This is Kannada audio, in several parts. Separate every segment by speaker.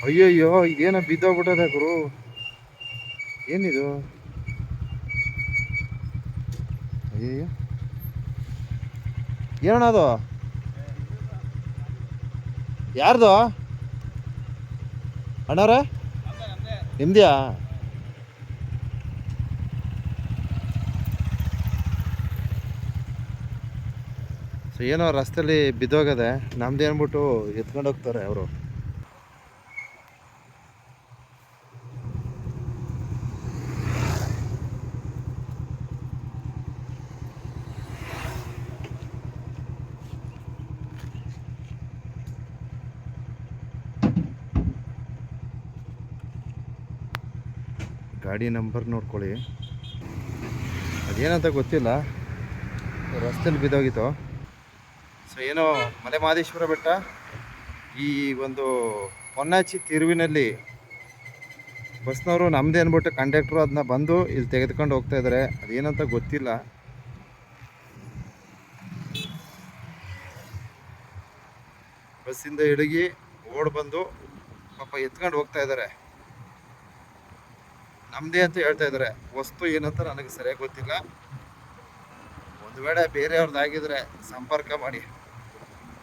Speaker 1: ಅಯ್ಯಯ್ಯೋ ಇದೇನೋ ಬಿದ್ದೋಗ್ಬಿಟ್ಟದ ಗುರು. ಏನಿದು? ಅಯ್ಯಯ್ಯೋ ಏನಣ್ಣ ಅದು? ಯಾರ್ದು ಅಣ್ಣವ್ರೆ? ನಿಮ್ದ್ಯಾ? ಸೊ ಏನೋ ರಸ್ತೆಯಲ್ಲಿ ಬಿದ್ದೋಗದೆ, ನಮ್ದು ಏನ್ಬಿಟ್ಟು ಎತ್ಕೊಂಡು ಹೋಗ್ತಾರೆ ಅವರು. ಗಾಡಿ ನಂಬರ್ ನೋಡ್ಕೊಳ್ಳಿ. ಅದೇನಂತ ಗೊತ್ತಿಲ್ಲ, ರಸ್ತೆಯಲ್ಲಿ ಬಿದ್ದೋಗಿತ್ತು. ಸೊ ಏನೋ ಮಲೆ ಮಹದೇಶ್ವರ ಬೆಟ್ಟ ಈ ಒಂದು ಹೊನ್ನಾಚಿ ತಿರುವಿನಲ್ಲಿ ಬಸ್ನವರು ನಮ್ಮದೇ ಅಂದ್ಬಿಟ್ಟು ಕಂಡಕ್ಟ್ರು ಅದನ್ನ ಬಂದು ಇಲ್ಲಿ ತೆಗೆದುಕೊಂಡು ಹೋಗ್ತಾ ಇದ್ದಾರೆ. ಅದೇನಂತ ಗೊತ್ತಿಲ್ಲ. ಬಸ್ಸಿಂದ ಇಳಗಿ ಓಡ್ ಬಂದು ಪಾಪ ಎತ್ಕೊಂಡು ಹೋಗ್ತಾ ಇದ್ದಾರೆ. ನಮ್ಮದೇ ಅಂತ ಹೇಳ್ತಾ ಇದ್ದಾರೆ. ವಸ್ತು ಏನಂತ ನನಗೆ ಸರಿಯಾಗಿ ಗೊತ್ತಿಲ್ಲ. ಒಂದು ವೇಳೆ ಬೇರೆಯವ್ರದ್ದಾಗಿದ್ರೆ ಸಂಪರ್ಕ ಮಾಡಿ.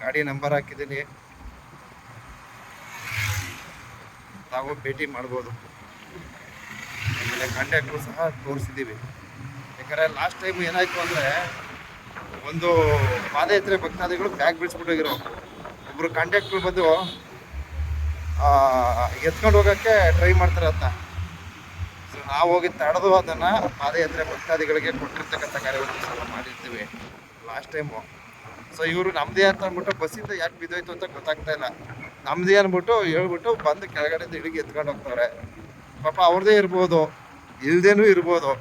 Speaker 1: ಗಾಡಿ ನಂಬರ್ ಹಾಕಿದ್ದೀನಿ, ತಾವು ಭೇಟಿ ಮಾಡ್ಬೋದು. ಆಮೇಲೆ ಕಂಡಕ್ಟ್ರು ಸಹ ತೋರಿಸಿದ್ದೀವಿ. ಯಾಕಂದರೆ ಲಾಸ್ಟ್ ಟೈಮ್ ಏನಾಯಿತು ಅಂದರೆ, ಒಂದು ಪಾದಯಾತ್ರೆ ಭಕ್ತಾದಿಗಳು ಬ್ಯಾಗ್ ಬಿಡಿಸ್ಬಿಟ್ಟೋಗಿರೋ ಒಬ್ಬರು ಕಂಡಕ್ಟ್ರು ಬಂದು ಎತ್ಕೊಂಡು ಹೋಗೋಕ್ಕೆ ಟ್ರೈ ಮಾಡ್ತಾರೆ ಅದನ್ನ. ಸೊ ನಾವು ಹೋಗಿ ತಡೆದು ಅದನ್ನು ಪಾದಯಾತ್ರೆ ಭಕ್ತಾದಿಗಳಿಗೆ ಕೊಟ್ಟಿರ್ತಕ್ಕಂಥ ಕಾರ್ಯವನ್ನು ಸಹ ಮಾಡಿರ್ತೀವಿ ಲಾಸ್ಟ್ ಟೈಮು. ಸೊ ಇವರು ನಮ್ಮದೇ ಅಂತ ಅಂದ್ಬಿಟ್ಟು ಬಸ್ಸಿಂದ ಯಾಕೆ ಬಿದ್ದೋಯ್ತು ಅಂತ ಗೊತ್ತಾಗ್ತಾ ಇಲ್ಲ. ನಮ್ಮದೇ ಅಂದ್ಬಿಟ್ಟು ಹೇಳ್ಬಿಟ್ಟು ಬಂದು ಕೆಳಗಡೆಯಿಂದ ಹಿಡಿಗೆ ಎತ್ಕೊಂಡು ಹೋಗ್ತಾರೆ. ಪಾಪ ಅವ್ರದ್ದೇ ಇರ್ಬೋದು, ಇಲ್ದೇನೂ ಇರ್ಬೋದು.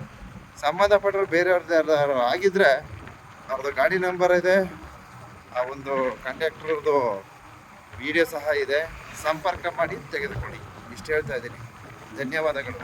Speaker 1: ಸಂಬಂಧಪಟ್ಟರು ಬೇರೆಯವ್ರದ್ದು ಆಗಿದ್ರೆ ಅವ್ರದ್ದು ಗಾಡಿ ನಂಬರ್ ಇದೆ, ಆ ಒಂದು ಕಂಡಕ್ಟ್ರದ್ದು ವಿಡಿಯೋ ಸಹ ಇದೆ. ಸಂಪರ್ಕ ಮಾಡಿ ತೆಗೆದುಕೊಳ್ಳಿ. ಇಷ್ಟು ಹೇಳ್ತಾ ಇದ್ದೀನಿ. ಧನ್ಯವಾದಗಳು.